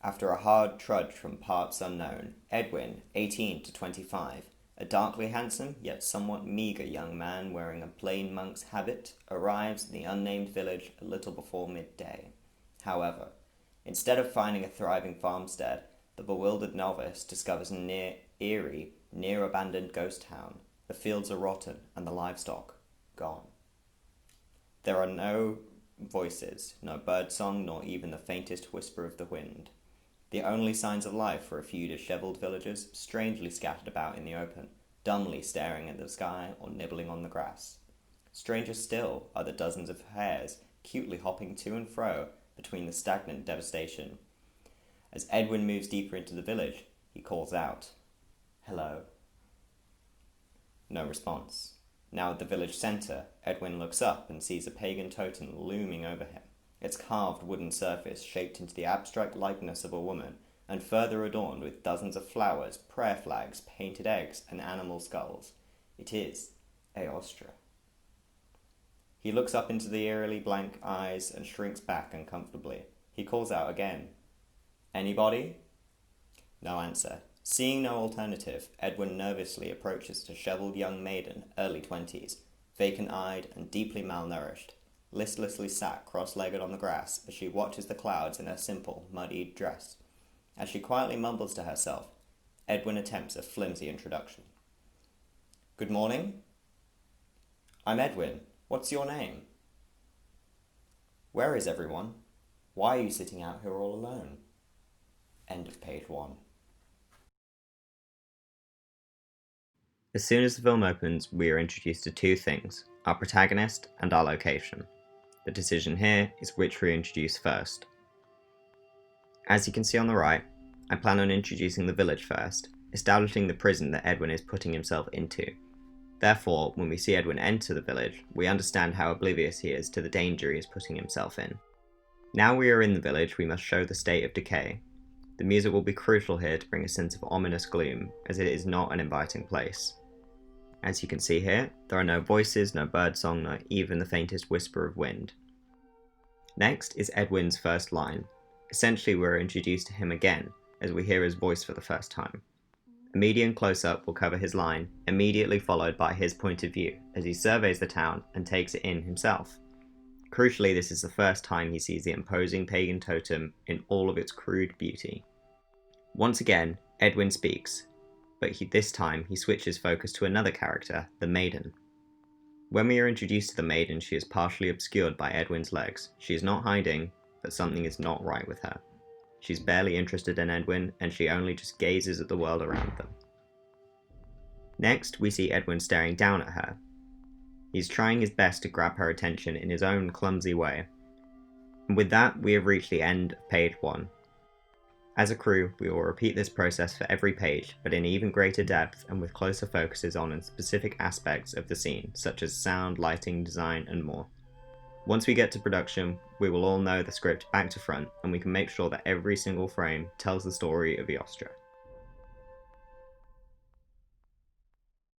After a hard trudge from parts unknown, Edwin, 18 to 25, a darkly handsome yet somewhat meagre young man wearing a plain monk's habit, arrives in the unnamed village a little before midday. However, instead of finding a thriving farmstead, the bewildered novice discovers an eerie, near-abandoned ghost town. The fields are rotten and the livestock gone. There are no voices, no birdsong, nor even the faintest whisper of the wind. The only signs of life are a few dishevelled villagers strangely scattered about in the open, dumbly staring at the sky or nibbling on the grass. Stranger still are the dozens of hares cutely hopping to and fro between the stagnant devastation. As Edwin moves deeper into the village, he calls out, "Hello." No response. Now at the village centre, Edwin looks up and sees a pagan totem looming over him, its carved wooden surface shaped into the abstract likeness of a woman, and further adorned with dozens of flowers, prayer flags, painted eggs, and animal skulls. It is Eostre. He looks up into the eerily blank eyes and shrinks back uncomfortably. He calls out again, "Anybody?" No answer. Seeing no alternative, Edwin nervously approaches a dishevelled young maiden, early 20s, vacant-eyed and deeply malnourished, listlessly sat cross-legged on the grass as she watches the clouds in her simple, muddied dress. As she quietly mumbles to herself, Edwin attempts a flimsy introduction. "Good morning. I'm Edwin. What's your name? Where is everyone? Why are you sitting out here all alone?" End of page 1. As soon as the film opens, we are introduced to two things, our protagonist and our location. The decision here is which we introduce first. As you can see on the right, I plan on introducing the village first, establishing the prison that Edwin is putting himself into. Therefore, when we see Edwin enter the village, we understand how oblivious he is to the danger he is putting himself in. Now we are in the village, we must show the state of decay. The music will be crucial here to bring a sense of ominous gloom, as it is not an inviting place. As you can see here, there are no voices, no birdsong, nor even the faintest whisper of wind. Next is Edwin's first line. Essentially, we're introduced to him again, as we hear his voice for the first time. A medium close-up will cover his line, immediately followed by his point of view, as he surveys the town and takes it in himself. Crucially, this is the first time he sees the imposing pagan totem in all of its crude beauty. Once again, Edwin speaks, but this time he switches focus to another character, the maiden. When we are introduced to the maiden, she is partially obscured by Edwin's legs. She is not hiding, but something is not right with her. She's barely interested in Edwin, and she only just gazes at the world around them. Next, we see Edwin staring down at her. He's trying his best to grab her attention in his own clumsy way. And with that, we have reached the end of page 1. As a crew, we will repeat this process for every page, but in even greater depth and with closer focuses on specific aspects of the scene, such as sound, lighting, design, and more. Once we get to production, we will all know the script back to front, and we can make sure that every single frame tells the story of Eostre.